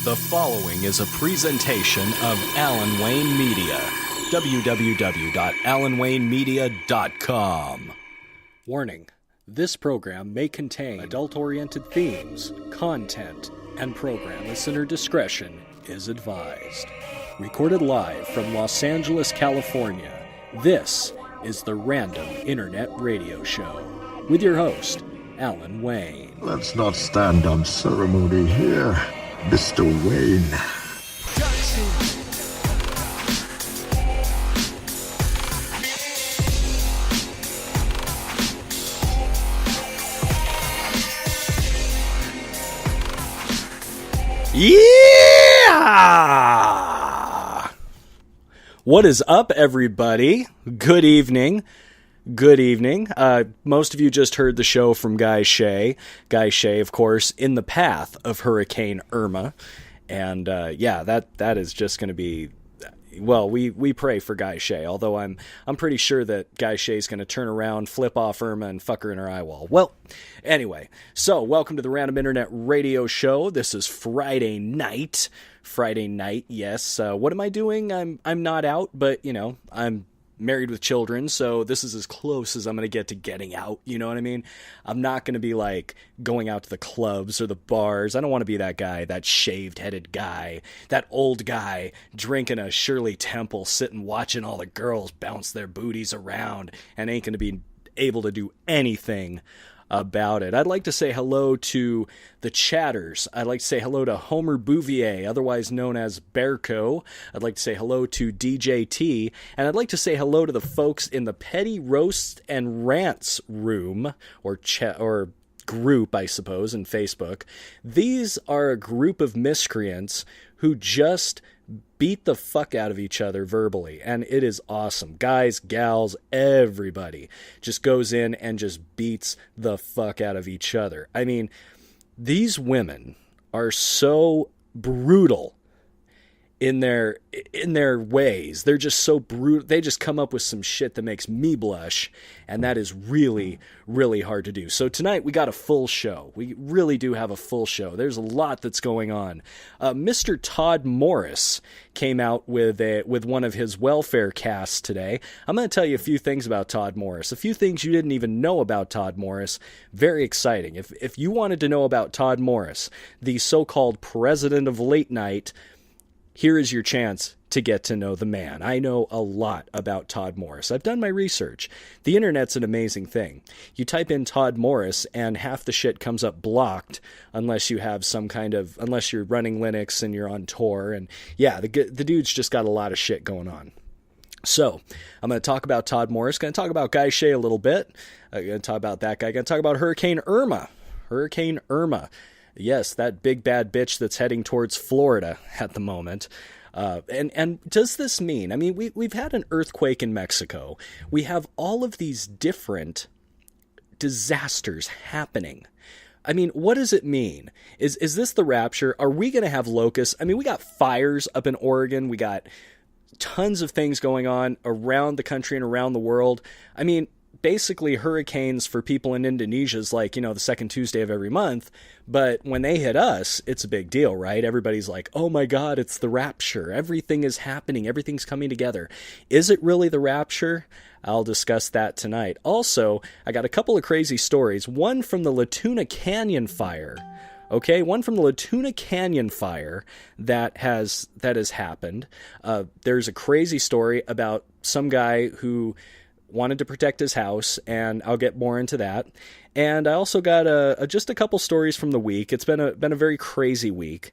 The following is a presentation of Alan Wayne Media. www.alanwaynemedia.com. Warning: this program may contain adult-oriented themes, content, and program listener discretion is advised. Recorded live from Los Angeles, California, this is the Random Internet Radio Show with your host, Alan Wayne. Let's not stand on ceremony here, Mr. Wayne. Yeah! What is up, everybody? Good evening. Good evening. Most of you just heard the show from Guy Shea. Guy Shea, of course, in the path of Hurricane Irma. And yeah, that is just going to be... Well, we pray for Guy Shea, although I'm pretty sure that Guy Shea's going to turn around, flip off Irma, and fuck her in her eye wall. Well, anyway, so welcome to the Random Internet Radio Show. This is Friday night. Friday night, yes. What am I doing? I'm not out, but, you know, I'm married with children, so this is as close as I'm going to get to getting out, you know what I mean? I'm not going to be, like, going out to the clubs or the bars. I don't want to be that guy, that shaved-headed guy, that old guy drinking a Shirley Temple, sitting watching all the girls bounce their booties around and ain't going to be able to do anything about it. I'd like to say hello to the chatters. I'd like to say hello to Homer Bouvier, otherwise known as Bearco. I'd like to say hello to DJT, and I'd like to say hello to the folks in the Petty Roasts and Rants room, or group, I suppose, in Facebook. These are a group of miscreants who just beat the fuck out of each other verbally, and it is awesome. Guys, gals, everybody just goes in and just beats the fuck out of each other. I mean, these women are so brutal in their ways. They're just so brutal. They just come up with some shit that makes me blush, and that is really, really hard to do. So tonight we got a full show. We really do have a full show. There's a lot that's going on. Mr. Todd Morris came out with one of his welfare casts today. I'm going to tell you a few things about Todd Morris, a few things you didn't even know about Todd Morris. Very exciting. If you wanted to know about Todd Morris, the so-called president of late night, here is your chance to get to know the man. I know a lot about Todd Morris. I've done my research. The internet's an amazing thing. You type in Todd Morris and half the shit comes up blocked unless you have unless you're running Linux and you're on Tor. And yeah, the dude's just got a lot of shit going on. So, I'm going to talk about Todd Morris. Going to talk about Guy Shea a little bit. I'm going to talk about that guy. Going to talk about Hurricane Irma. Hurricane Irma. Yes, that big bad bitch that's heading towards Florida at the moment. And does this mean, I mean, we've had an earthquake in Mexico. We have all of these different disasters happening. I mean, what does it mean? Is this the rapture? Are we going to have locusts? I mean, we got fires up in Oregon. We got tons of things going on around the country and around the world. I mean, basically hurricanes for people in Indonesia is like, you know, the second Tuesday of every month. But when they hit us, it's a big deal, right? Everybody's like, oh my God, it's the rapture. Everything is happening. Everything's coming together. Is it really the rapture? I'll discuss that tonight. Also, I got a couple of crazy stories. One from the Latuna Canyon fire. Okay, one from the Latuna Canyon fire that has happened. There's a crazy story about some guy who wanted to protect his house, and I'll get more into that. And I also got just a couple stories from the week. It's been a very crazy week,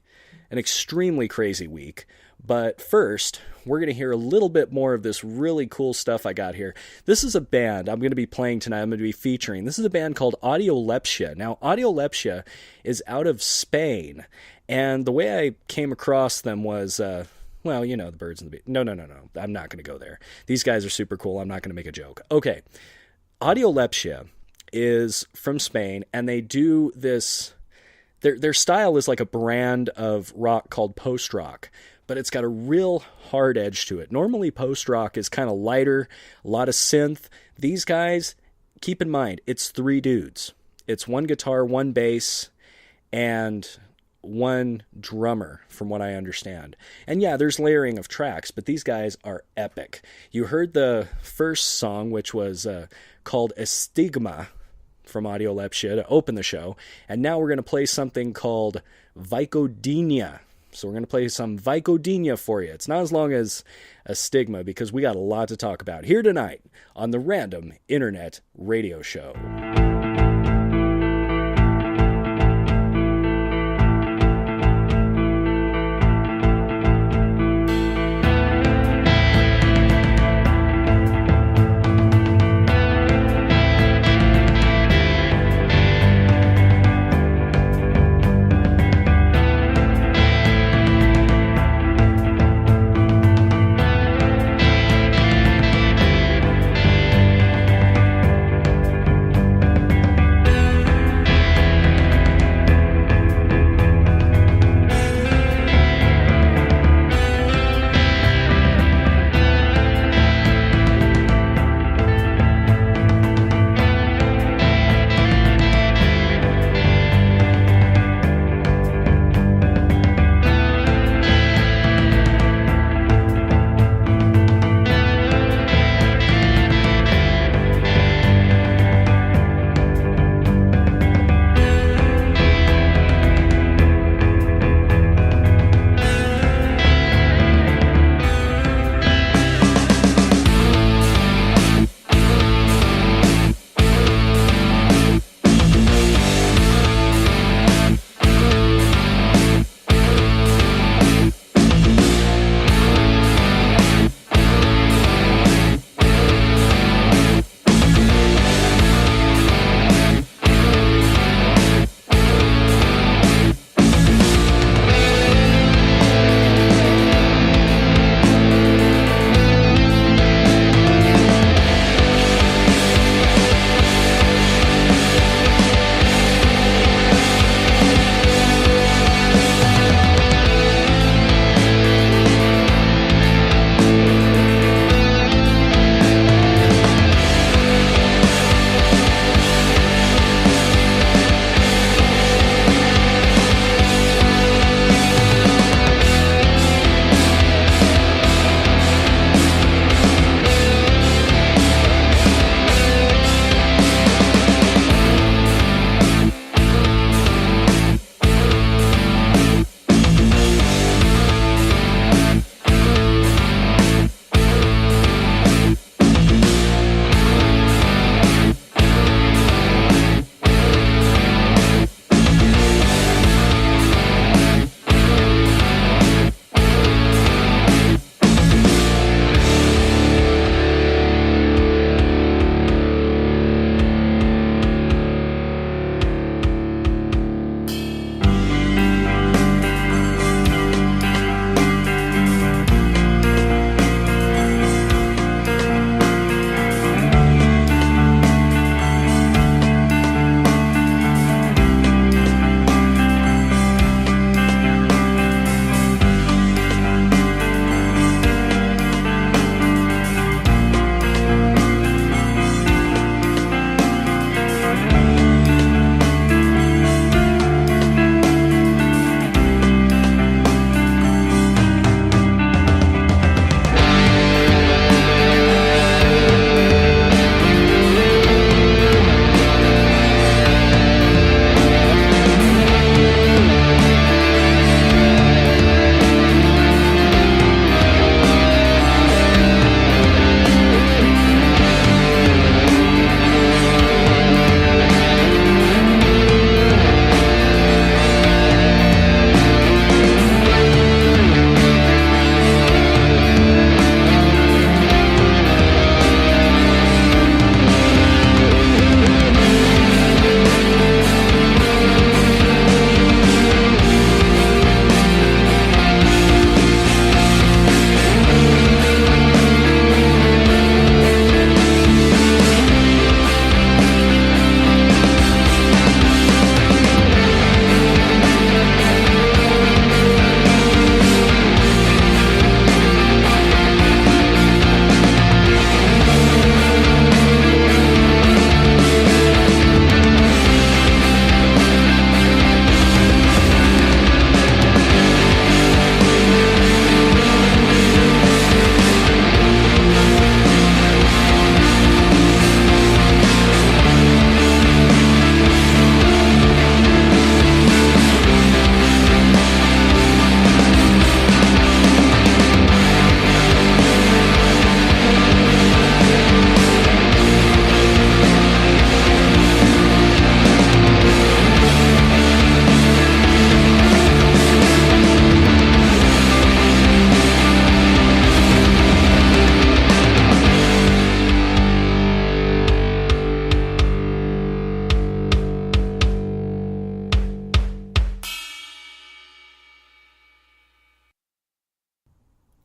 an extremely crazy week. But first, we're going to hear a little bit more of this really cool stuff I got here. This is a band I'm going to be playing tonight. I'm going to be featuring. This is a band called Audiolepsia. Now, Audiolepsia is out of Spain, and the way I came across them was... well, you know, the birds and the bees. No. I'm not going to go there. These guys are super cool. I'm not going to make a joke. Okay. Audiolepsia is from Spain, and they do this... Their style is like a brand of rock called post-rock, but it's got a real hard edge to it. Normally, post-rock is kind of lighter, a lot of synth. These guys, keep in mind, it's three dudes. It's one guitar, one bass, and one drummer, from what I understand. And yeah, there's layering of tracks, but these guys are epic. You heard the first song, which was called Estigma from Audio Lepsia to open the show. And now we're going to play something called Vicodina. So we're going to play some Vicodina for you. It's not as long as a stigma because we got a lot to talk about here tonight on the Random Internet Radio Show.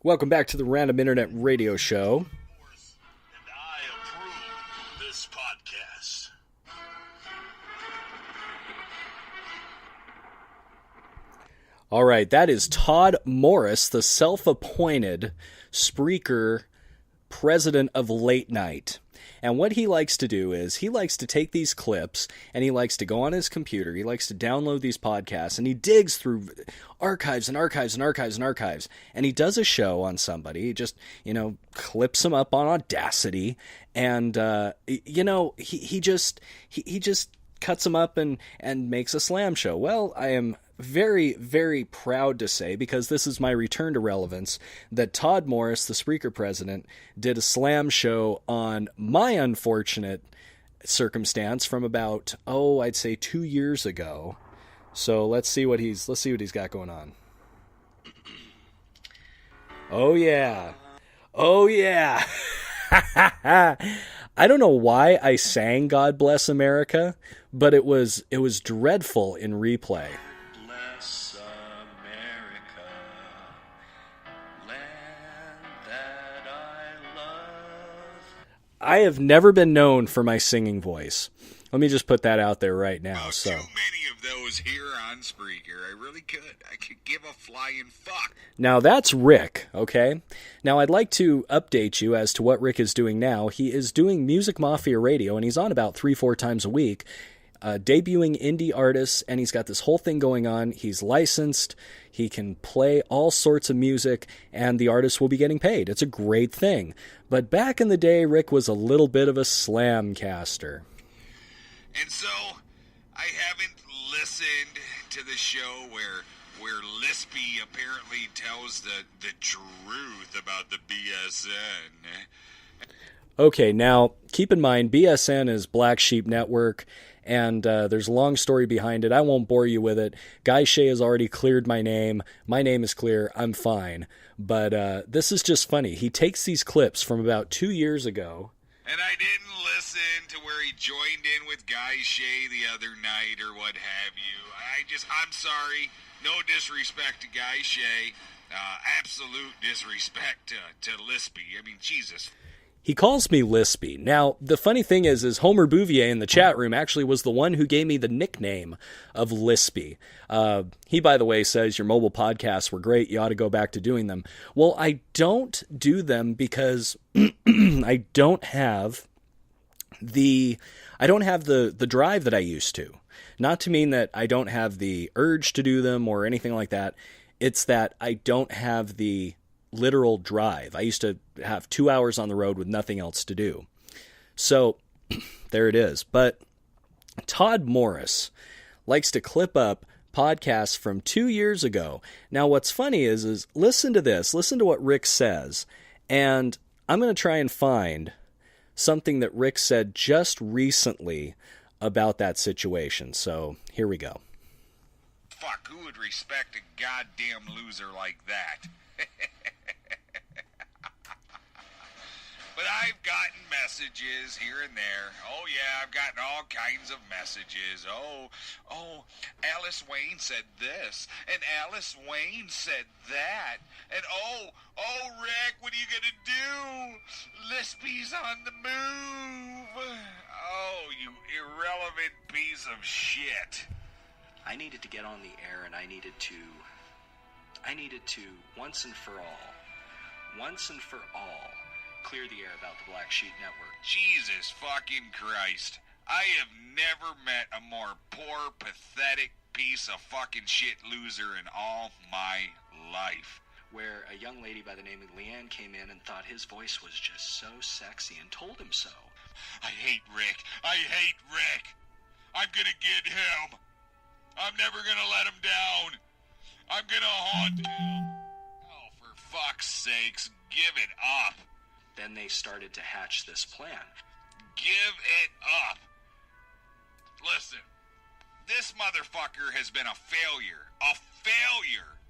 Welcome back to the Random Internet Radio Show. And I approve this podcast. All right, that is Todd Morris, the self-appointed Spreaker president of late night. And what he likes to do is he likes to take these clips and he likes to go on his computer. He likes to download these podcasts and he digs through archives and archives and archives and archives. And he does a show on somebody. He just, clips them up on Audacity. And, he just cuts them up and makes a slam show. Well, I am very, very proud to say, because this is my return to relevance, that Todd Morris, the Spreaker president, did a slam show on my unfortunate circumstance from about, I'd say 2 years ago. So let's see what he's got going on. Oh yeah. I don't know why I sang God Bless America, but it was dreadful in replay. Bless America, land that I love. I have never been known for my singing voice. Let me just put that out there right now. Oh, too many of those here on Spreaker. I really could. I could give a flying fuck. Now that's Rick, okay? Now I'd like to update you as to what Rick is doing now. He is doing Music Mafia Radio, and he's on about 3-4 times a week, debuting indie artists, and he's got this whole thing going on. He's licensed. He can play all sorts of music, and the artists will be getting paid. It's a great thing. But back in the day, Rick was a little bit of a slam caster. And so, I haven't listened to the show where Lispy apparently tells the truth about the BSN. Okay, now, keep in mind, BSN is Black Sheep Network, and there's a long story behind it. I won't bore you with it. Guy Shea has already cleared my name. My name is clear. I'm fine. But this is just funny. He takes these clips from about 2 years ago. And I didn't listen to where he joined in with Guy Shea the other night or what have you. I'm sorry. No disrespect to Guy Shea. Absolute disrespect to Lispy. I mean, Jesus. He calls me Lispy. Now, the funny thing is Homer Bouvier in the chat room actually was the one who gave me the nickname of Lispy. He, by the way, says your mobile podcasts were great. You ought to go back to doing them. Well, I don't do them because I don't have the drive that I used to. Not to mean that I don't have the urge to do them or anything like that. It's that I don't have the literal drive. I used to have 2 hours on the road with nothing else to do. So there it is. But Todd Morris likes to clip up podcasts from 2 years ago. Now what's funny is listen to this. Listen to what Rick says. And I'm going to try and find something that Rick said just recently about that situation. So here we go. Fuck, who would respect a goddamn loser like that? But I've gotten messages here and there. Oh, yeah, I've gotten all kinds of messages. Oh, Alice Wayne said this, and Alice Wayne said that. And, Rick, what are you going to do? Lispy's on the move. Oh, you irrelevant piece of shit. I needed to get on the air, and I needed to, once and for all, clear the air about the Black Sheep Network. Jesus fucking Christ. I have never met a more poor, pathetic piece of fucking shit loser in all my life. Where a young lady by the name of Leanne came in and thought his voice was just so sexy and told him so. I hate Rick. I'm gonna get him. I'm never gonna let him down. I'm gonna haunt him. Oh, for fuck's sakes, give it up. Then they started to hatch this plan. Give it up. Listen, this motherfucker has been a failure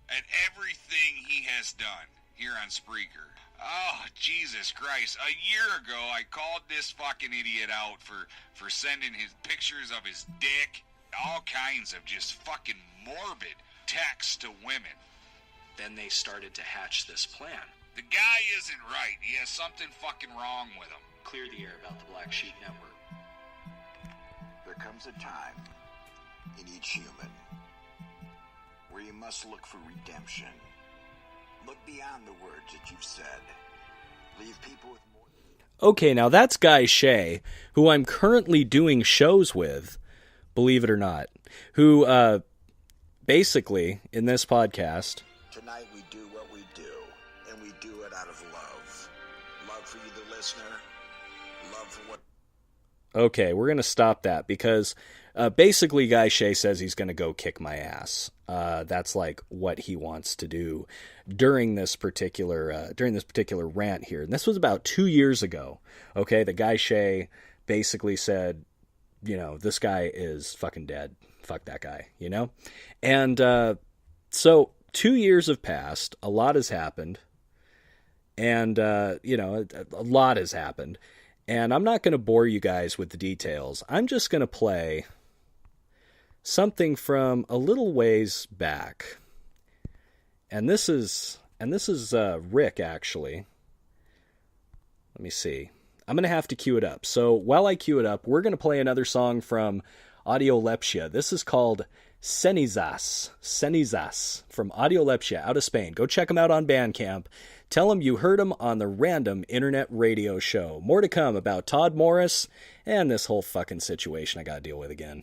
at everything he has done here on Spreaker. Oh, Jesus Christ. A year ago, I called this fucking idiot out for sending his pictures of his dick, all kinds of just fucking morbid texts to women. Then they started to hatch this plan. The guy isn't right. He has something fucking wrong with him. Clear the air about the Black Sheep Network. There comes a time in each human where you must look for redemption. Look beyond the words that you've said. Leave people with more. Okay, now that's Guy Shay, who I'm currently doing shows with, believe it or not, who basically, in this podcast... Tonight we do what we do, and we do it out of love. Love for you, the listener. Love for what... Okay, we're going to stop that because basically Guy Shay says he's going to go kick my ass. That's like what he wants to do during this particular rant here. And this was about 2 years ago. Okay, the Guy Shay basically said, you know, this guy is fucking dead. Fuck that guy, you know? And so 2 years have passed. A lot has happened. And, you know, a lot has happened. And I'm not going to bore you guys with the details. I'm just going to play something from a little ways back. And this is Rick, actually. Let me see. I'm going to have to cue it up. So while I cue it up, we're going to play another song from Audiolepsia. This is called Cenizas. Cenizas from Audiolepsia out of Spain. Go check them out on Bandcamp. Tell them you heard them on the Random Internet Radio Show. More to come about Todd Morris and this whole fucking situation I got to deal with again.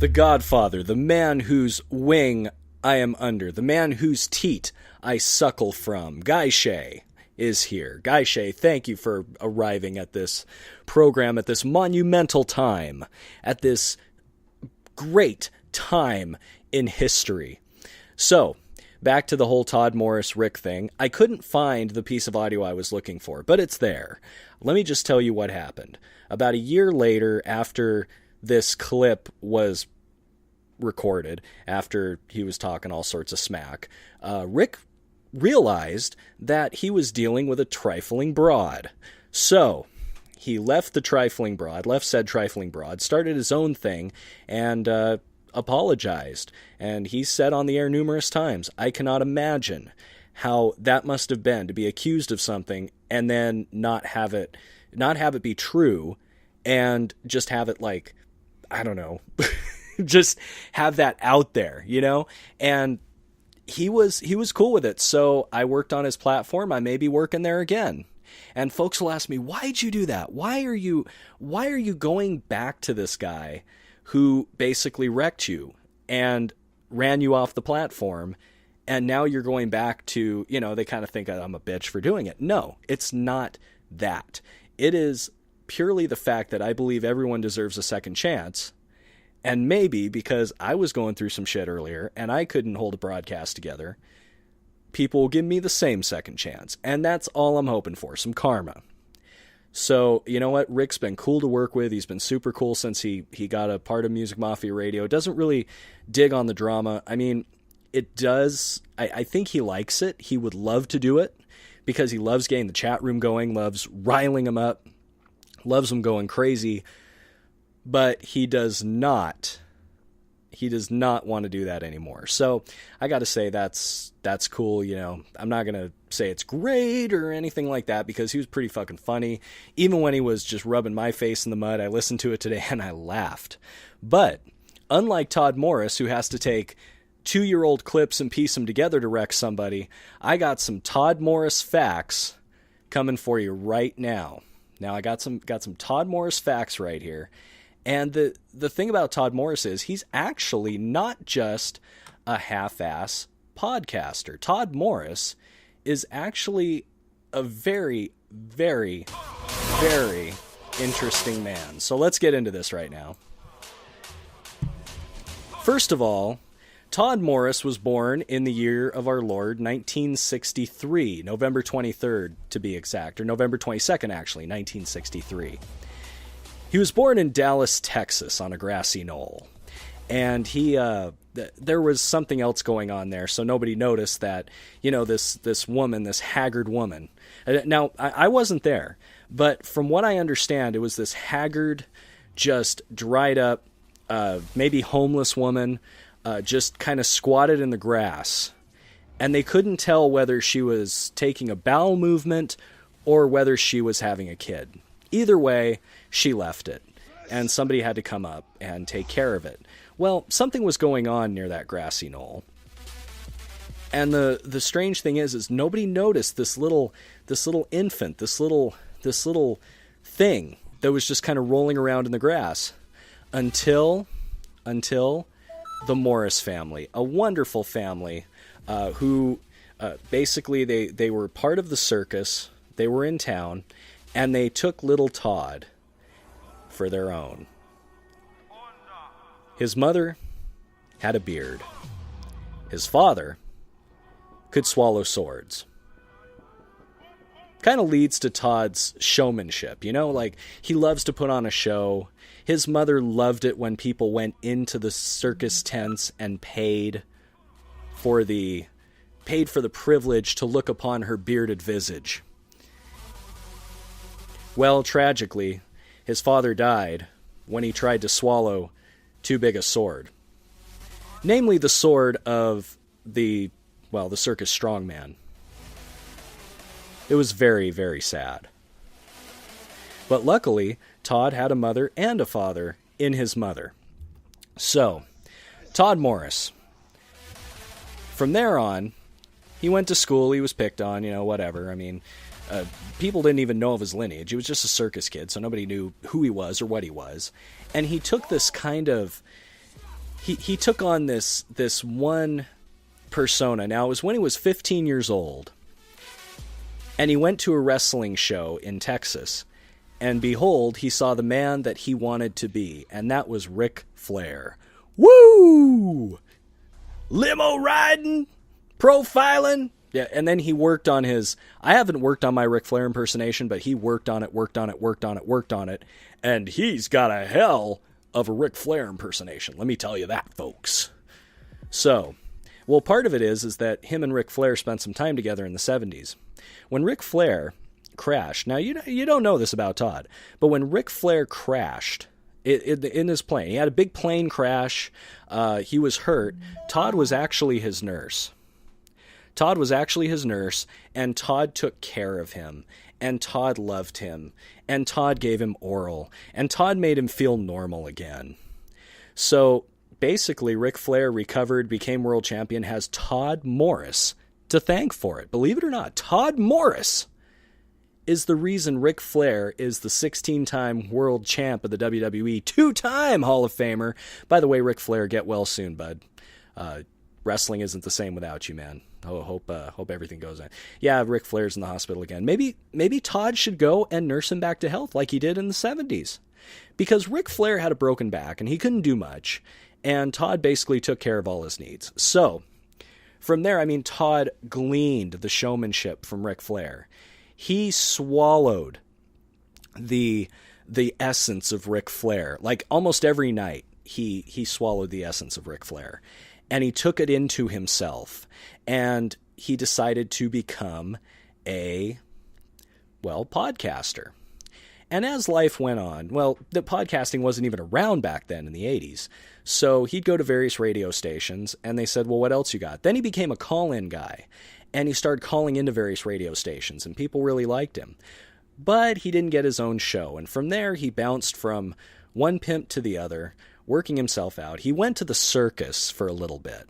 the Godfather, the man whose wing I am under, the man whose teat I suckle from, Guy Shay, is here. Guy Shay, thank you for arriving at this program at this monumental time, at this great time in history. So, back to the whole Todd Morris Rick thing. I couldn't find the piece of audio I was looking for, but it's there. Let me just tell you what happened. About a year later, after this clip was recorded, after he was talking all sorts of smack, Rick realized that he was dealing with a trifling broad. So, he left said trifling broad, started his own thing, and apologized. And he said on the air numerous times, I cannot imagine how that must have been to be accused of something and then not have it be true, and just have it, like, I don't know, just have that out there, you know? And he was cool with it. So I worked on his platform. I may be working there again. And folks will ask me, why'd you do that? Why are you going back to this guy who basically wrecked you and ran you off the platform, and now you're going back to, you know, they kind of think I'm a bitch for doing it. No, it's not that. It is purely the fact that I believe everyone deserves a second chance. And maybe because I was going through some shit earlier and I couldn't hold a broadcast together, people will give me the same second chance. And that's all I'm hoping for, some karma. So, you know what? Rick's been cool to work with. He's been super cool since he got a part of Music Mafia Radio. Doesn't really dig on the drama. I mean, it does. I think he likes it. He would love to do it because he loves getting the chat room going, loves riling them up, loves them going crazy. But he does not want to do that anymore. So I got to say that's cool. You know, I'm not going to say it's great or anything like that because he was pretty fucking funny. Even when he was just rubbing my face in the mud, I listened to it today and I laughed. But unlike Todd Morris, who has to take 2-year-old clips and piece them together to wreck somebody, I got some Todd Morris facts coming for you right now. Now I got some Todd Morris facts right here. And the thing about Todd Morris is he's actually not just a half-ass podcaster. Todd Morris is actually a very, very, very interesting man. So let's get into this right now. First of all, Todd Morris was born in the year of our Lord, 1963, November 23rd to be exact, or November 22nd actually, 1963. He was born in Dallas, Texas, on a grassy knoll, and there was something else going on there, so nobody noticed that, you know, this woman, this haggard woman. Now, I wasn't there, but from what I understand, it was this haggard, just dried up, maybe homeless woman, just kind of squatted in the grass, and they couldn't tell whether she was taking a bowel movement or whether she was having a kid. Either way, she left it, and somebody had to come up and take care of it. Well, something was going on near that grassy knoll, and the strange thing is nobody noticed this little infant, this little thing that was just kind of rolling around in the grass until the Morris family, a wonderful family, who basically they were part of the circus. They were in town. And they took little Todd for their own. His mother had a beard. His father could swallow swords. Kind of leads to Todd's showmanship, you know, like he loves to put on a show. His mother loved it when people went into the circus tents and paid for the privilege to look upon her bearded visage. Well, tragically, his father died when he tried to swallow too big a sword. Namely, the sword of the circus strongman. It was very, very sad. But luckily, Todd had a mother and a father in his mother. So, Todd Morris. From there on, he went to school, he was picked on, you know, whatever. I mean, people didn't even know of his lineage. He was just a circus kid, so nobody knew who he was or what he was. And he took this kind of he took on this one persona. Now, it was when he was 15 years old, and he went to a wrestling show in Texas, and behold, he saw the man that he wanted to be, and that was Ric Flair. Woo! Limo riding, profiling. Yeah, and then he worked on his... I haven't worked on my Ric Flair impersonation, but he worked on it, and he's got a hell of a Ric Flair impersonation. Let me tell you that, folks. So, well, part of it is that him and Ric Flair spent some time together in the 70s. When Ric Flair crashed... Now, you don't know this about Todd, but when Ric Flair crashed in his plane, he had a big plane crash, he was hurt, Todd was actually his nurse. And Todd took care of him, and Todd loved him, and Todd gave him oral, and Todd made him feel normal again. So, basically, Ric Flair recovered, became world champion, has Todd Morris to thank for it. Believe it or not, Todd Morris is the reason Ric Flair is the 16-time world champ of the WWE, 2-time Hall of Famer. By the way, Ric Flair, get well soon, bud. Wrestling isn't the same without you, man. Hope everything goes on. Yeah, Ric Flair's in the hospital again. Maybe Todd should go and nurse him back to health like he did in the 70s. Because Ric Flair had a broken back and he couldn't do much. And Todd basically took care of all his needs. So, from there, Todd gleaned the showmanship from Ric Flair. He swallowed the essence of Ric Flair. Like almost every night, he swallowed the essence of Ric Flair. And he took it into himself. And he decided to become a podcaster. And as life went on, the podcasting wasn't even around back then in the 80s. So he'd go to various radio stations, and they said, well, what else you got? Then he became a call-in guy, and he started calling into various radio stations, and people really liked him. But he didn't get his own show, and from there he bounced from one pimp to the other, working himself out. He went to the circus for a little bit.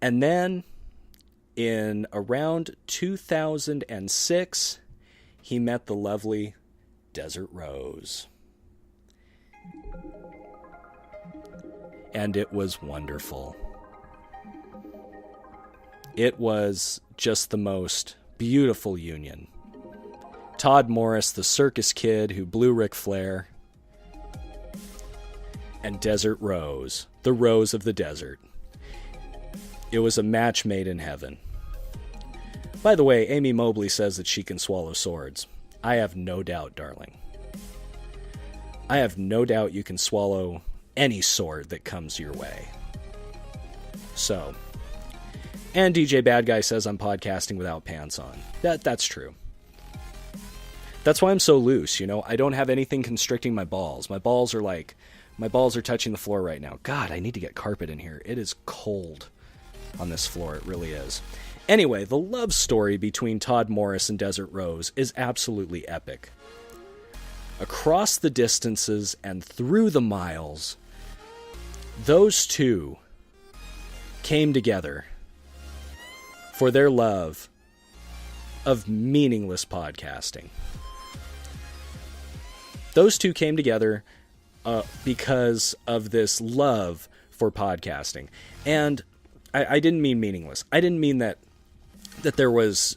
And then, in around 2006, he met the lovely Desert Rose. And it was wonderful. It was just the most beautiful union. Todd Morris, the circus kid who blew Ric Flair, and Desert Rose, the rose of the desert. It was a match made in heaven. By the way, Amy Mobley says that she can swallow swords. I have no doubt, darling. I have no doubt you can swallow any sword that comes your way. So, and DJ Bad Guy says I'm podcasting without pants on. That's true. That's why I'm so loose, I don't have anything constricting my balls. My balls are touching the floor right now. God, I need to get carpet in here. It is cold on this floor. It really is. Anyway, the love story between Todd Morris and Desert Rose is absolutely epic. Across the distances and through the miles, those two came together for their love of meaningless podcasting. Those two came together because of this love for podcasting. And I didn't mean meaningless. I didn't mean that there was,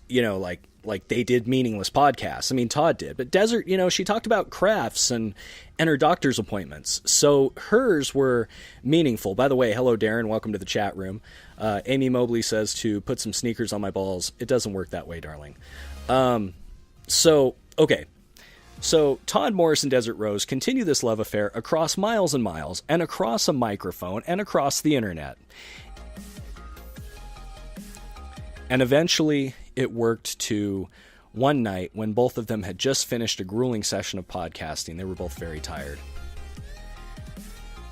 like they did meaningless podcasts. Todd did. But Desert, she talked about crafts and her doctor's appointments. So hers were meaningful. By the way, hello, Darren. Welcome to the chat room. Amy Mobley says to put some sneakers on my balls. It doesn't work that way, darling. Okay. So Todd Morris and Desert Rose continue this love affair across miles and miles, and across a microphone, and across the internet. And eventually it worked to one night when both of them had just finished a grueling session of podcasting. They were both very tired.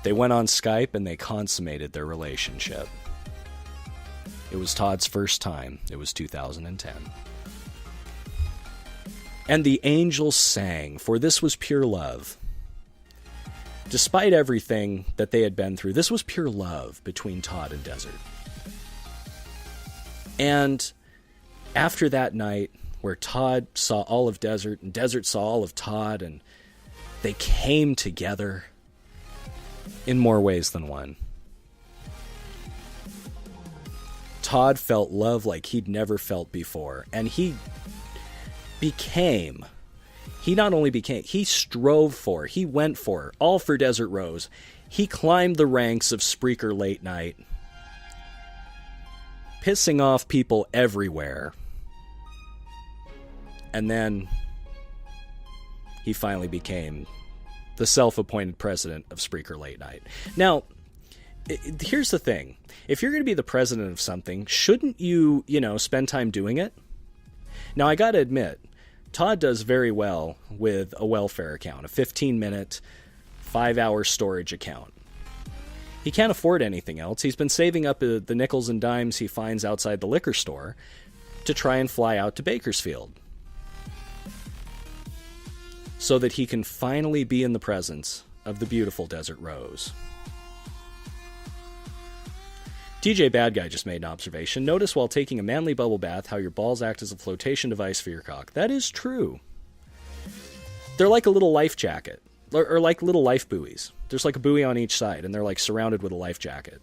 They went on Skype and they consummated their relationship. It was Todd's first time. It was 2010. And the angels sang, for this was pure love. Despite everything that they had been through, this was pure love between Todd and Desert. And after that night, where Todd saw all of Desert, and Desert saw all of Todd, and they came together in more ways than one. Todd felt love like he'd never felt before. And he not only became, he strove for, he went for, all for Desert Rose. He climbed the ranks of Spreaker Late Night, pissing off people everywhere. And then he finally became the self-appointed president of Spreaker Late Night. Now, here's the thing. If you're going to be the president of something, shouldn't you, spend time doing it? Now, I got to admit, Todd does very well with a welfare account, a 15-minute, 5-hour storage account. He can't afford anything else. He's been saving up the nickels and dimes he finds outside the liquor store to try and fly out to Bakersfield, so that he can finally be in the presence of the beautiful Desert Rose. TJ Bad Guy just made an observation. Notice while taking a manly bubble bath how your balls act as a flotation device for your cock. That is true. They're like a little life jacket, or like little life buoys. There's like a buoy on each side, and they're like surrounded with a life jacket.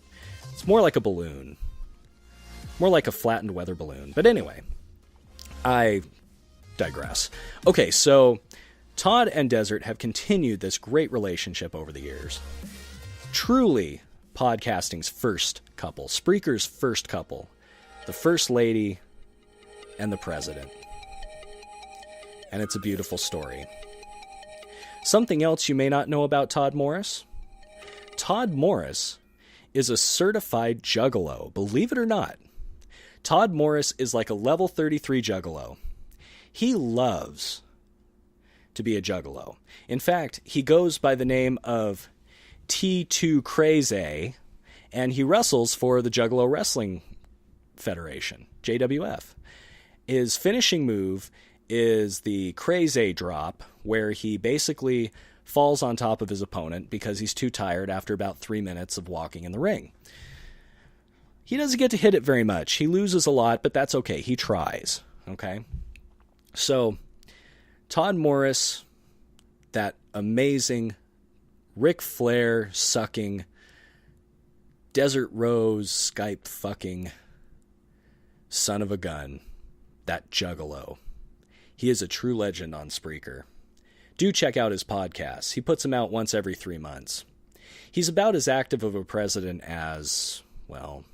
It's more like a balloon. More like a flattened weather balloon. But anyway, I digress. Okay, so Todd and Desert have continued this great relationship over the years. Truly podcasting's first couple, Spreaker's first couple, the First Lady and the President. And it's a beautiful story. Something else you may not know about Todd Morris? Todd Morris is a certified juggalo, believe it or not. Todd Morris is like a level 33 juggalo. He loves to be a juggalo. In fact, he goes by the name of T2 Crazy, and he wrestles for the Juggalo Wrestling Federation, JWF. His finishing move is the Crazy Drop, where he basically falls on top of his opponent because he's too tired after about 3 minutes of walking in the ring. He doesn't get to hit it very much. He loses a lot, but that's okay. He tries. Okay? So, Todd Morris, that amazing Ric Flair sucking, Desert Rose Skype fucking son of a gun, that juggalo. He is a true legend on Spreaker. Do check out his podcasts. He puts them out once every 3 months. He's about as active of a president as, well,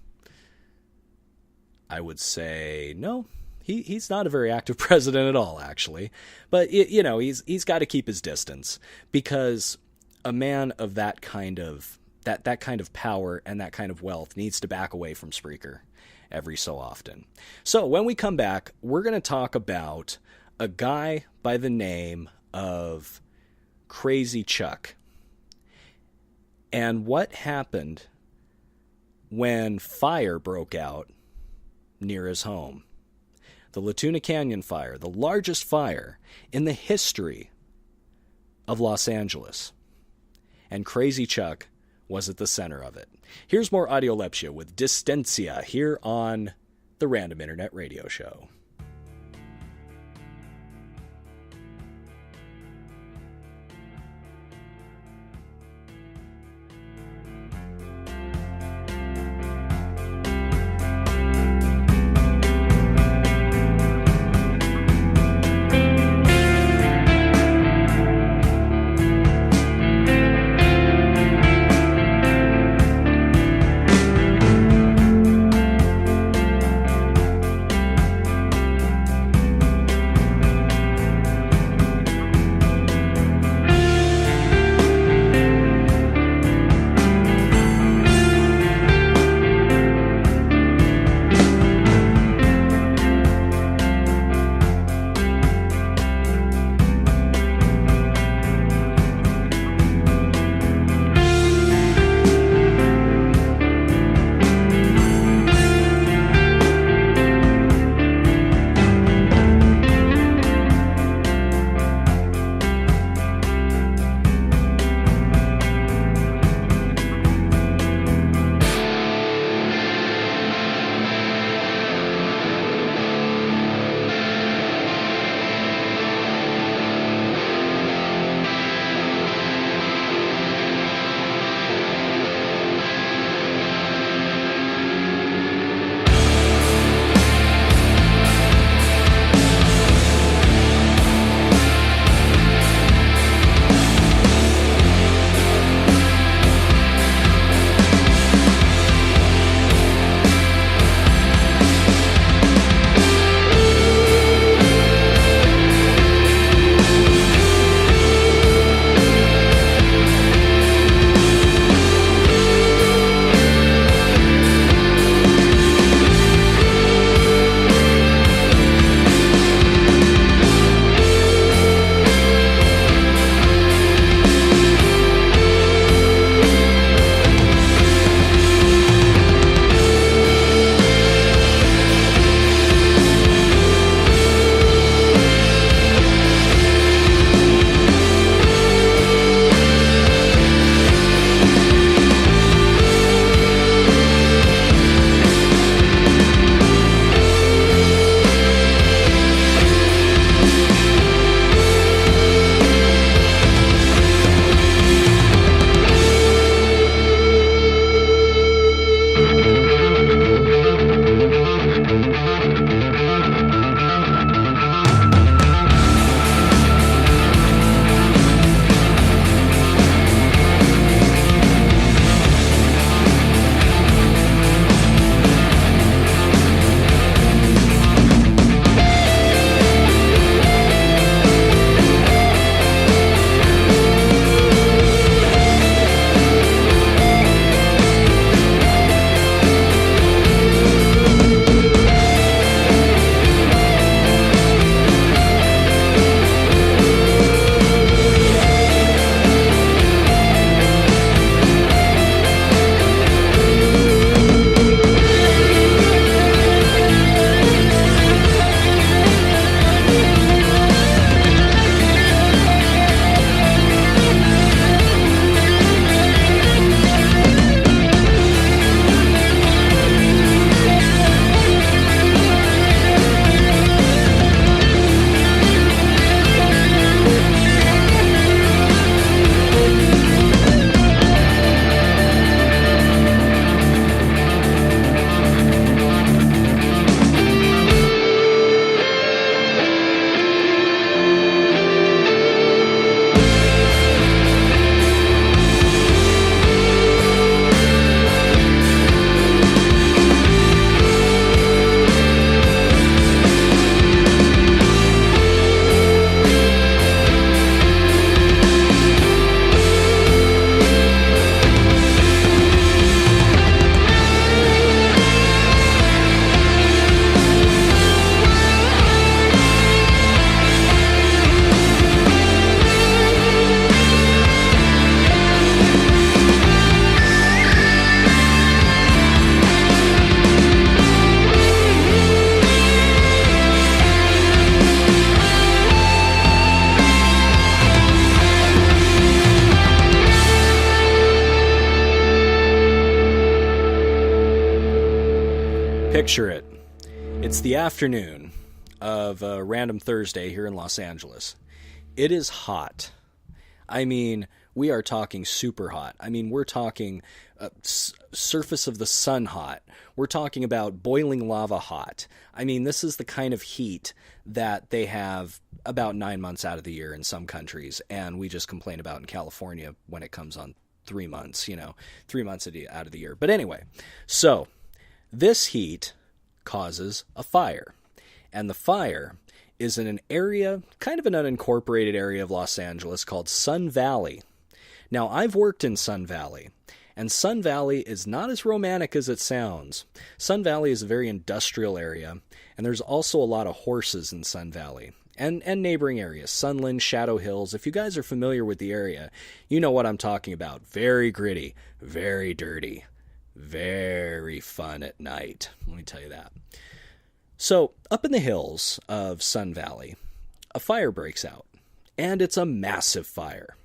I would say, no, he's not a very active president at all, actually. But, he's got to keep his distance, because a man of that kind of that kind of power and that kind of wealth needs to back away from Spreaker every so often. So when we come back, we're going to talk about a guy by the name of Crazy Chuck and what happened when fire broke out near his home. The Latuna Canyon fire, the largest fire in the history of Los Angeles. And Crazy Chuck was at the center of it. Here's more Audiolepsia with Distensia here on the Random Internet Radio Show. Picture it. It's the afternoon of a random Thursday here in Los Angeles. It is hot. I mean, we are talking super hot. I mean, we're talking surface of the sun hot. We're talking about boiling lava hot. I mean, this is the kind of heat that they have about 9 months out of the year in some countries, and we just complain about in California when it comes on 3 months, 3 months out of the year. But anyway, so this heat causes a fire, and the fire is in an area, kind of an unincorporated area of Los Angeles called Sun Valley. Now, I've worked in Sun Valley, and Sun Valley is not as romantic as it sounds. Sun Valley is a very industrial area, and there's also a lot of horses in Sun Valley. And neighboring areas, Sunland, Shadow Hills. If you guys are familiar with the area, you know what I'm talking about. Very gritty, very dirty, very fun at night. Let me tell you that. So, up in the hills of Sun Valley, a fire breaks out, and it's a massive fire.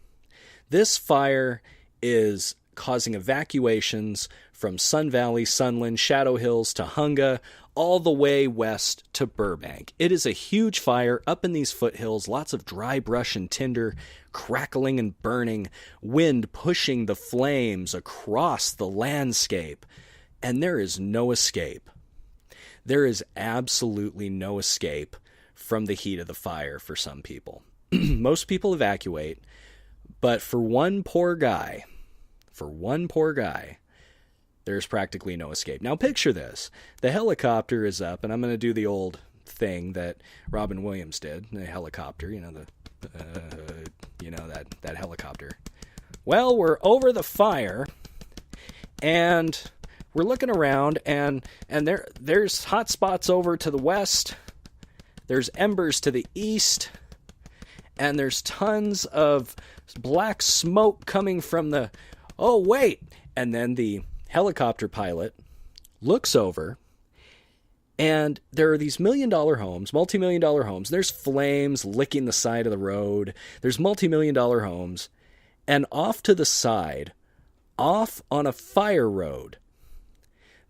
This fire is causing evacuations from Sun Valley, Sunland, Shadow Hills to Hunga, all the way west to Burbank. It is a huge fire up in these foothills, lots of dry brush and tinder crackling and burning, wind pushing the flames across the landscape, and there is no escape. There is absolutely no escape from the heat of the fire for some people. Most people evacuate, but for one poor guy, there's practically no escape. Now picture this. The helicopter is up, and I'm going to do the old thing that Robin Williams did, the helicopter, that helicopter. Well, we're over the fire, and we're looking around, and there's hot spots over to the west, there's embers to the east, and there's tons of black smoke coming from the... Oh, wait! And then the helicopter pilot looks over, and there are these $1 million homes, multi-million-dollar homes. There's flames licking the side of the road. There's multi-million-dollar homes. And off to the side, off on a fire road,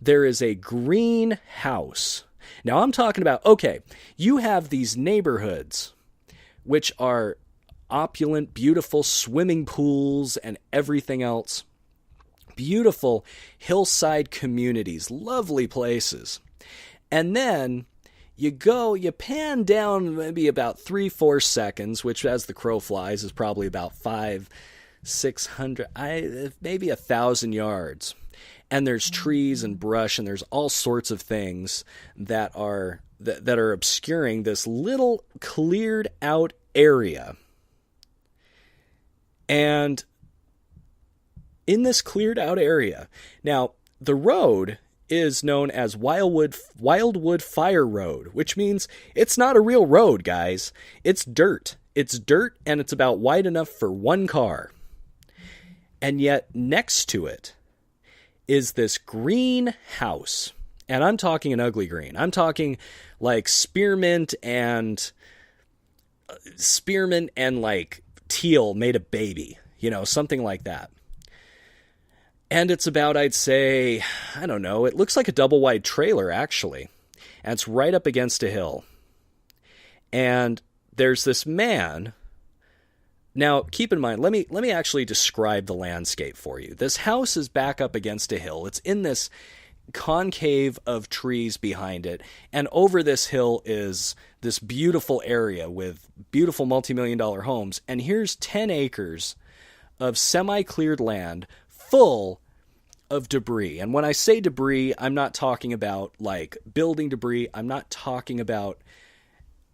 there is a green house. Now I'm talking about, okay, you have these neighborhoods, which are opulent, beautiful swimming pools and everything else. Beautiful hillside communities, lovely places. And then you pan down maybe about 3-4 seconds, which as the crow flies is probably about 500-600, maybe 1,000 yards. And there's trees and brush, and there's all sorts of things that are obscuring this little cleared out area. And in this cleared out area, now the road is known as Wildwood Fire Road, which means it's not a real road, guys. It's dirt. It's dirt, and it's about wide enough for one car. And yet next to it is this green house. And I'm talking an ugly green. I'm talking like spearmint and like teal made a baby, something like that. And it's about, I'd say, I don't know, it looks like a double wide trailer actually. And it's right up against a hill. And there's this man. Now, keep in mind, let me actually describe the landscape for you. This house is back up against a hill. It's in this concave of trees behind it, and over this hill is this beautiful area with beautiful multi-million-dollar homes, and here's 10 acres of semi-cleared land full of debris. And when I say debris, I'm not talking about like building debris. I'm not talking about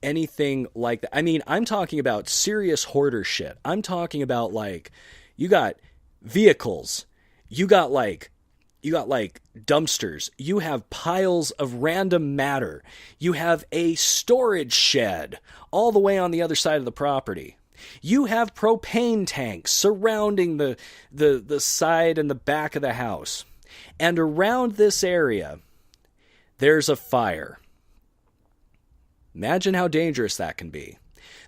anything like that. I mean, I'm talking about serious hoarder shit. I'm talking about like, you got vehicles, you got dumpsters, you have piles of random matter, you have a storage shed all the way on the other side of the property. You have propane tanks surrounding the side and the back of the house. And around this area, there's a fire. Imagine how dangerous that can be.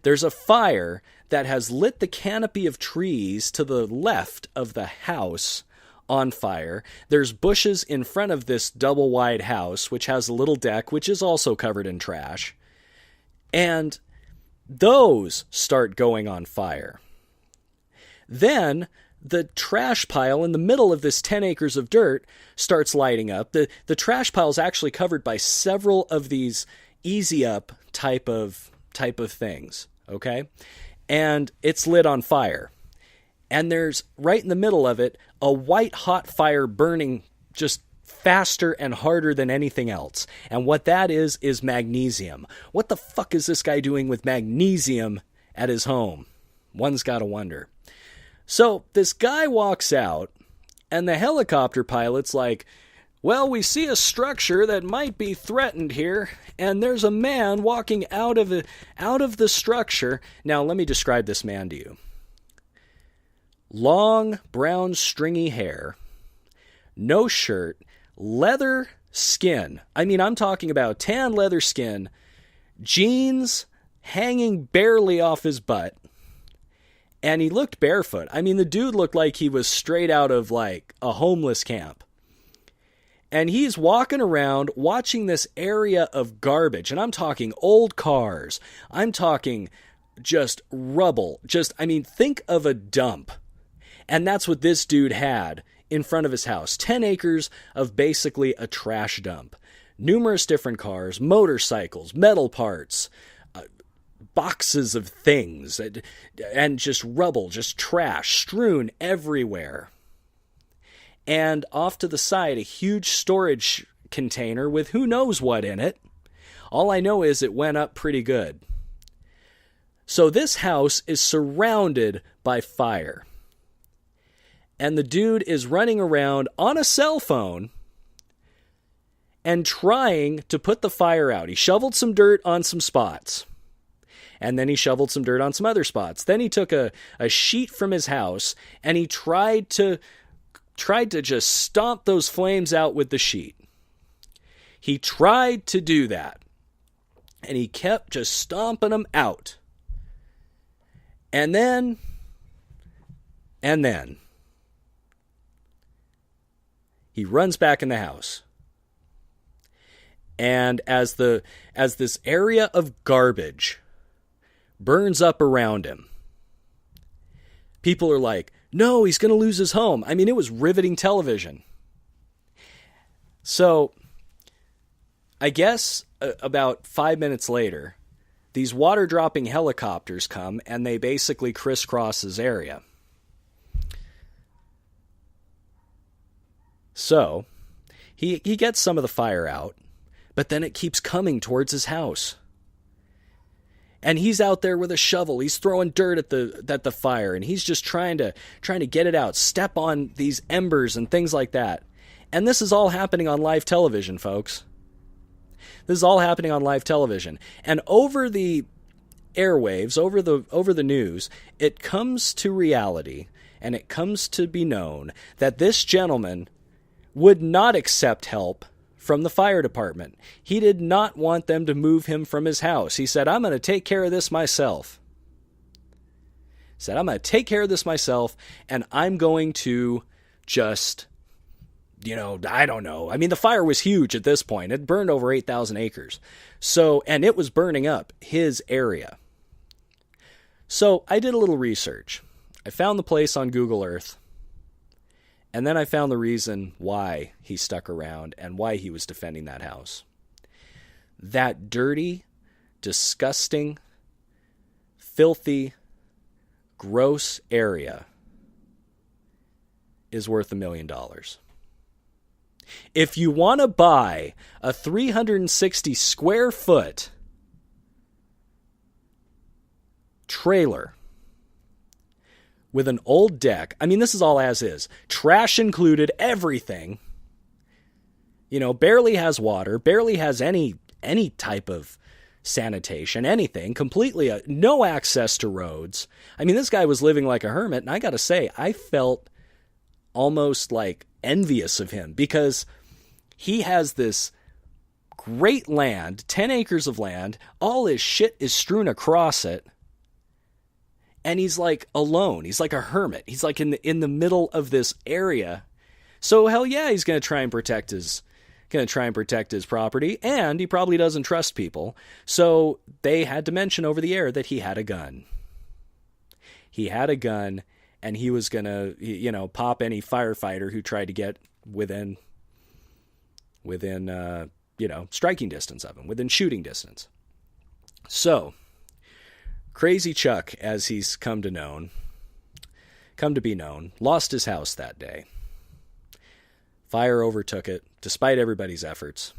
There's a fire that has lit the canopy of trees to the left of the house on fire. There's bushes in front of this double wide house, which has a little deck, which is also covered in trash. And those start going on fire. Then the trash pile in the middle of this 10 acres of dirt starts lighting up. The trash pile is actually covered by several of these easy up type of things, okay? And it's lit on fire. And there's, right in the middle of it, a white hot fire burning just faster and harder than anything else. And what that is magnesium. What the fuck is this guy doing with magnesium at his home? One's got to wonder. So this guy walks out, and the helicopter pilot's like, well, we see a structure that might be threatened here, and there's a man walking out of the structure. Now, let me describe this man to you. Long, brown, stringy hair, no shirt, leather skin. I mean, I'm talking about tan leather skin, jeans hanging barely off his butt, and he looked barefoot. I mean, the dude looked like he was straight out of, like, a homeless camp. And he's walking around watching this area of garbage. And I'm talking old cars. I'm talking just rubble. Think of a dump. And that's what this dude had in front of his house. 10 acres of basically a trash dump. Numerous different cars, motorcycles, metal parts, boxes of things, and just rubble, just trash strewn everywhere. And off to the side, a huge storage container with who knows what in it. All I know is it went up pretty good. So this house is surrounded by fire. And the dude is running around on a cell phone and trying to put the fire out. He shoveled some dirt on some spots. And then he shoveled some dirt on some other spots. Then he took a sheet from his house and he tried to just stomp those flames out with the sheet. He tried to do that. And he kept just stomping them out. And then he runs back in the house. And as this area of garbage burns up around him, people are like, no, he's going to lose his home. I mean, it was riveting television. So, I guess about 5 minutes later, these water-dropping helicopters come, and they basically crisscross his area. So, he gets some of the fire out, but then it keeps coming towards his house. And he's out there with a shovel. He's throwing dirt at the fire, and he's just trying to get it out, step on these embers and things like that. And this is all happening on live television, folks. This is all happening on live television. And over the airwaves, over the news, it comes to reality, and it comes to be known that this gentleman would not accept help from the fire department. He did not want them to move him from his house. He said, I'm going to take care of this myself. And I'm going to just, I don't know. I mean, the fire was huge at this point. It burned over 8,000 acres. So, and it was burning up his area. So I did a little research. I found the place on Google Earth. And then I found the reason why he stuck around and why he was defending that house. That dirty, disgusting, filthy, gross area is worth $1 million. If you want to buy a 360 square foot trailer with an old deck, I mean, this is all as is, trash included, everything, barely has water, barely has any type of sanitation, anything, completely no access to roads. I mean, this guy was living like a hermit, and I gotta say, I felt almost like envious of him, because he has this great land, 10 acres of land, all his shit is strewn across it, and he's like alone. He's like a hermit. He's like in the middle of this area, So hell yeah, he's going to try and protect his property, and he probably doesn't trust people. So they had to mention over the air that he had a gun. He had a gun, and he was going to, pop any firefighter who tried to get within striking distance of him, within shooting distance. So, Crazy Chuck, as he's come to be known, lost his house that day. Fire overtook it, despite everybody's efforts,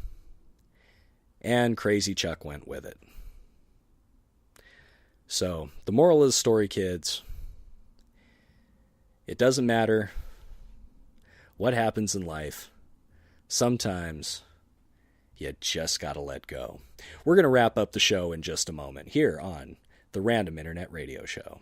and Crazy Chuck went with it. So, the moral of the story, kids, it doesn't matter what happens in life. Sometimes you just gotta let go. We're going to wrap up the show in just a moment here on the Random Internet Radio Show.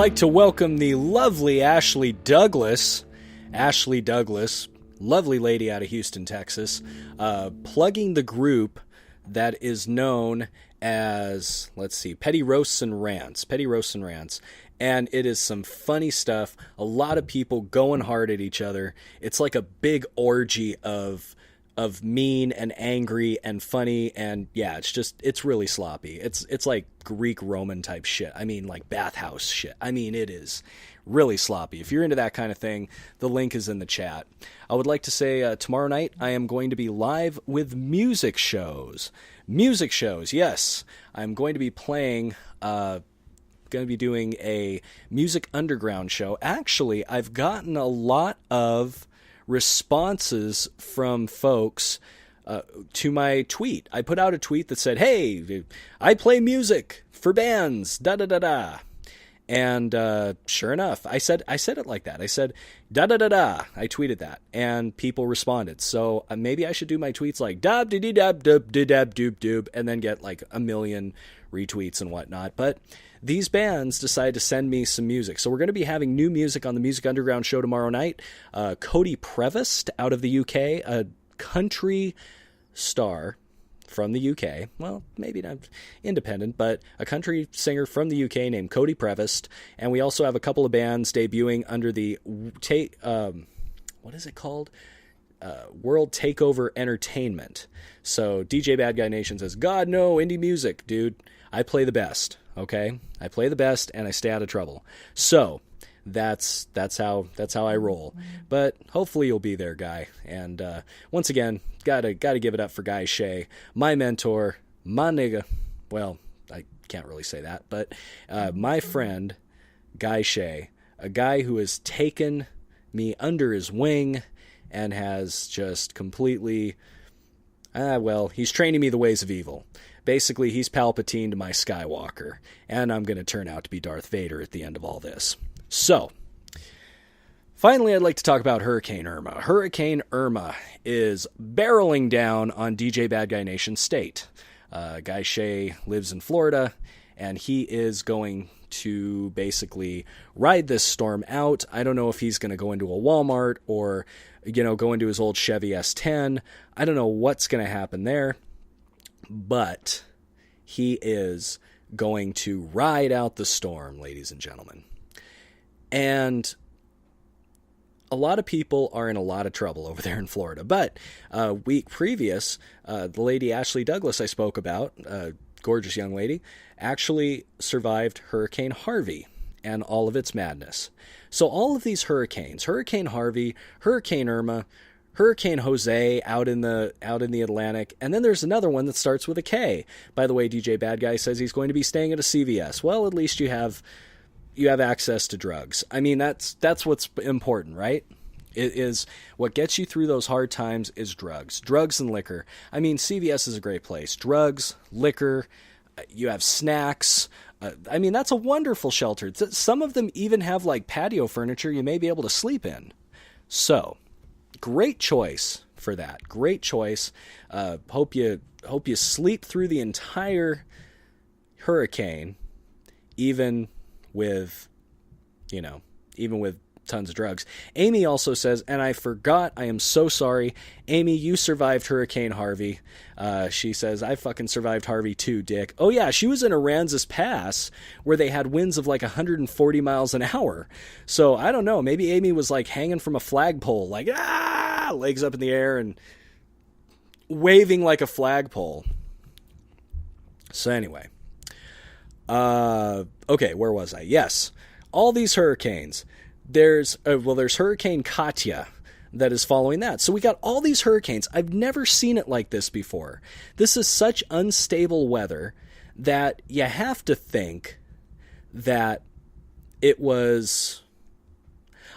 like to welcome the lovely Ashley Douglas. Ashley Douglas, lovely lady out of Houston, Texas, plugging the group that is known as, let's see, Petty Roasts and Rants. Petty Roasts and Rants. And it is some funny stuff. A lot of people going hard at each other. It's like a big orgy of mean and angry and funny, and yeah, it's really sloppy. It's like Greek Roman type shit. I mean, like bathhouse shit. I mean, it is really sloppy. If you're into that kind of thing, the link is in the chat. I would like to say tomorrow night I am going to be live with music shows. Music shows, yes. I'm going to be playing, going to be doing a Music Underground show. Actually, I've gotten a lot of responses from folks to my tweet. I put out a tweet that said, "Hey, I play music for bands, da da da da." And sure enough, I said it like that. I said, da da da da. I tweeted that, and people responded. So maybe I should do my tweets like dab dee dab dub dee dab doob doob, and then get like a million retweets and whatnot. But these bands decided to send me some music. So we're going to be having new music on the Music Underground show tomorrow night. Cody Prevost out of the UK, a country star from the UK. Well, maybe not independent, but a country singer from the UK named Cody Prevost. And we also have a couple of bands debuting under the, what is it called? World Takeover Entertainment. So DJ Bad Guy Nation says, "God, no, indie music, dude. I play the best, okay? I play the best, and I stay out of trouble." So that's how I roll. But hopefully you'll be there, Guy. And once again, gotta give it up for Guy Shay, my mentor, my nigga. Well, I can't really say that, but my friend, Guy Shay, a guy who has taken me under his wing and has just completely, he's training me the ways of evil. Basically, he's Palpatine to my Skywalker, and I'm going to turn out to be Darth Vader at the end of all this. So, finally, I'd like to talk about Hurricane Irma. Hurricane Irma is barreling down on DJ Bad Guy Nation State. Guy Shay lives in Florida, and he is going to basically ride this storm out. I don't know if he's going to go into a Walmart or, go into his old Chevy S10. I don't know what's going to happen there, but he is going to ride out the storm, ladies and gentlemen. And a lot of people are in a lot of trouble over there in Florida. But a week previous, the lady Ashley Douglas I spoke about, gorgeous young lady, actually survived Hurricane Harvey and all of its madness. So all of these hurricanes, Hurricane Harvey, Hurricane Irma, Hurricane Jose out in the Atlantic, and then there's another one that starts with a K. By the way, DJ Bad Guy says he's going to be staying at a CVS. Well, at least you have access to drugs. I mean, that's what's important, right? It is what gets you through those hard times is drugs and liquor. I mean, CVS is a great place. Drugs, liquor, you have snacks. I mean, that's a wonderful shelter. Some of them even have like patio furniture you may be able to sleep in. So, great choice for that. Great choice. Hope you sleep through the entire hurricane, even with tons of drugs. Amy also says, and I forgot, I am so sorry. Amy, you survived Hurricane Harvey. She says, I fucking survived Harvey too, dick. Oh yeah, she was in Aransas Pass where they had winds of like 140 miles an hour. So I don't know, maybe Amy was like hanging from a flagpole, like, legs up in the air and waving like a flagpole. So anyway. Okay, where was I? Yes. All these hurricanes. There's Hurricane Katya that is following that. So we got all these hurricanes. I've never seen it like this before. This is such unstable weather that you have to think that it was,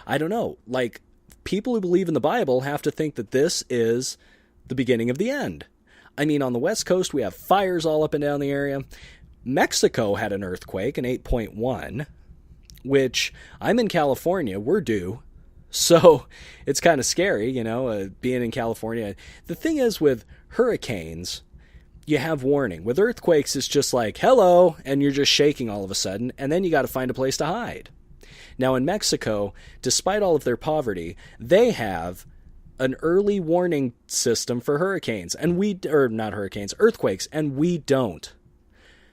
I don't know, like people who believe in the Bible have to think that this is the beginning of the end. I mean, on the West Coast, we have fires all up and down the area. Mexico had an earthquake, an 8.1, which I'm in California, we're due. So it's kind of scary, being in California. The thing is with hurricanes, you have warning. With earthquakes, it's just like, hello, and you're just shaking all of a sudden, and then you got to find a place to hide. Now, in Mexico, despite all of their poverty, they have an early warning system for hurricanes, and not hurricanes, earthquakes, and we don't.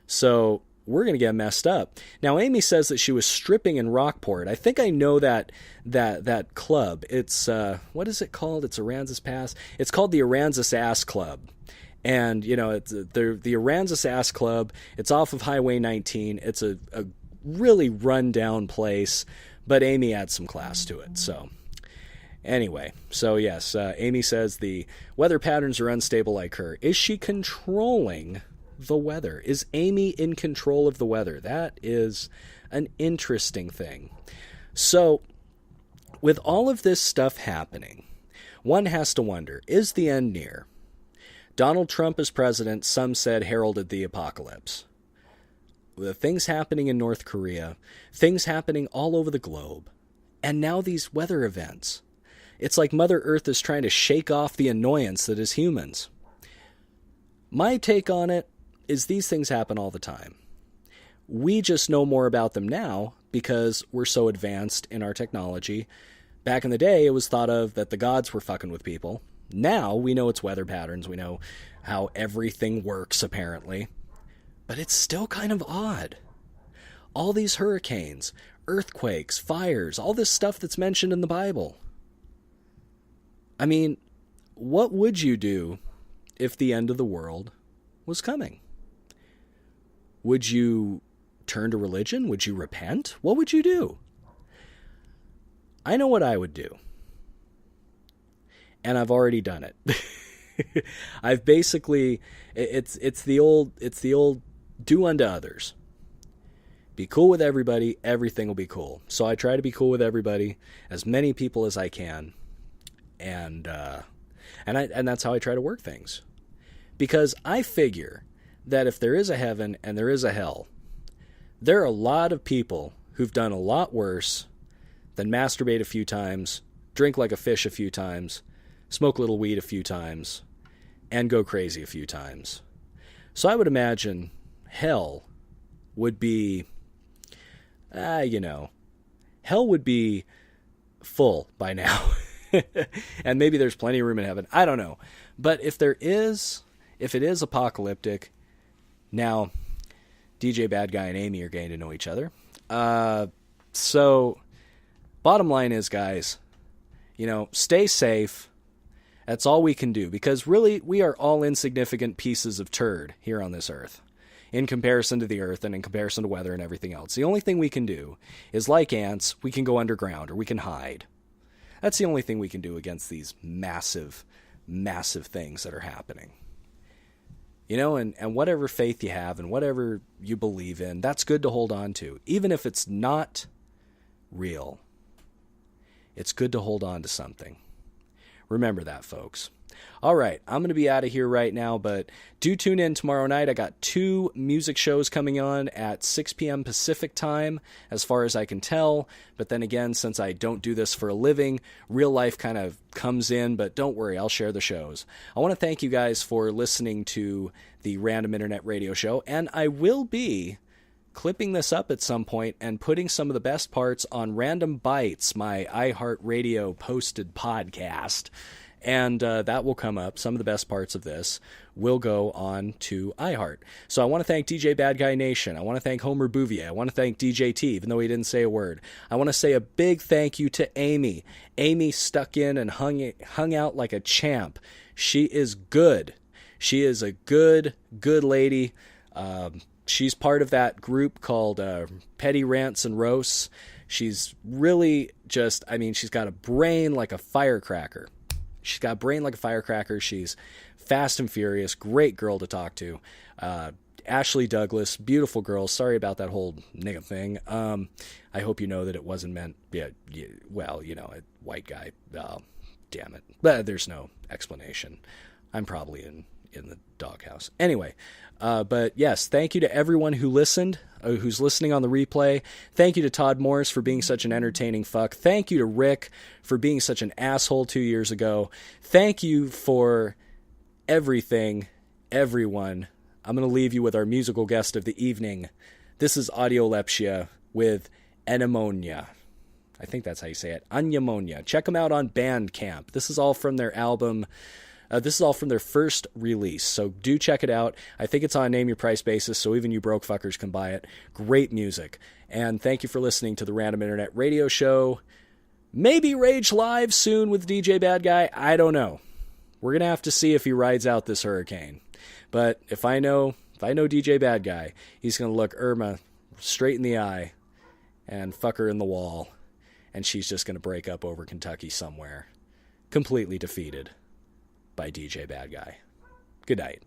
So we're going to get messed up. Now, Amy says that she was stripping in Rockport. I think I know that club. It's, what is it called? It's Aransas Pass. It's called the Aransas Ass Club. And, it's the Aransas Ass Club. It's off of Highway 19. It's a really run-down place, but Amy adds some class to it, so... Anyway, so yes, Amy says the weather patterns are unstable like her. Is she controlling the weather? Is Amy in control of the weather? That is an interesting thing. So, with all of this stuff happening, one has to wonder, is the end near? Donald Trump as president, some said, heralded the apocalypse. The things happening in North Korea, things happening all over the globe, and now these weather events. It's like Mother Earth is trying to shake off the annoyance that is humans. My take on it is these things happen all the time. We just know more about them now because we're so advanced in our technology. Back in the day, it was thought of that the gods were fucking with people. Now we know it's weather patterns. We know how everything works, apparently. But it's still kind of odd. All these hurricanes, earthquakes, fires, all this stuff that's mentioned in the Bible. I mean, what would you do if the end of the world was coming? Would you turn to religion? Would you repent? What would you do? I know what I would do. And I've already done it. I've basically, it's the old do unto others. Be cool with everybody, everything will be cool. So I try to be cool with everybody, as many people as I can. And that's how I try to work things. Because I figure that if there is a heaven and there is a hell, there are a lot of people who've done a lot worse than masturbate a few times, drink like a fish a few times, smoke a little weed a few times, and go crazy a few times. So I would imagine hell would be, hell would be full by now. And maybe there's plenty of room in heaven. I don't know. But if it is apocalyptic, now DJ Bad Guy and Amy are getting to know each other. So bottom line is, guys, stay safe. That's all we can do, because really we are all insignificant pieces of turd here on this earth in comparison to the earth and in comparison to weather and everything else. The only thing we can do is, like ants, we can go underground or we can hide. That's the only thing we can do against these massive, massive things that are happening. And whatever faith you have and whatever you believe in, that's good to hold on to. Even if it's not real, it's good to hold on to something. Remember that, folks. All right, I'm going to be out of here right now, but do tune in tomorrow night. I got 2 music shows coming on at 6 p.m. Pacific time, as far as I can tell. But then again, since I don't do this for a living, real life kind of comes in, but don't worry, I'll share the shows. I want to thank you guys for listening to the Random Internet Radio Show, and I will be clipping this up at some point and putting some of the best parts on Random Bites, my iHeartRadio posted podcast. And that will come up. Some of the best parts of this will go on to iHeart. So I want to thank DJ Bad Guy Nation. I want to thank Homer Bouvier. I want to thank DJ T, even though he didn't say a word. I want to say a big thank you to Amy. Amy stuck in and hung out like a champ. She is good. She is a good lady. She's part of that group called Petty Rants and Roasts. She's really just, she's got a brain like a firecracker. She's got a brain like a firecracker. She's fast and furious. Great girl to talk to. Ashley Douglas, beautiful girl. Sorry about that whole nigga thing. I hope you know that it wasn't meant. A white guy. Damn it. But there's no explanation. I'm probably in the doghouse. Anyway, but yes, thank you to everyone who listened, who's listening on the replay. Thank you to Todd Morris for being such an entertaining fuck. Thank you to Rick for being such an asshole 2 years ago. Thank you for everything. everyone, I'm going to leave you with our musical guest of the evening. This is Audiolepsia with Anemonia. I think that's how you say it. Anemonia. Check them out on Bandcamp. This is all from their album. This is all from their first release, so do check it out. I think it's on a name your price basis, so even you broke fuckers can buy it. Great music. And thank you for listening to the Random Internet Radio Show. Maybe Rage Live soon with DJ Bad Guy. I don't know. We're going to have to see if he rides out this hurricane. But if I know DJ Bad Guy, he's going to look Irma straight in the eye and fuck her in the wall, and she's just going to break up over Kentucky somewhere, completely defeated by DJ Bad Guy. Good night.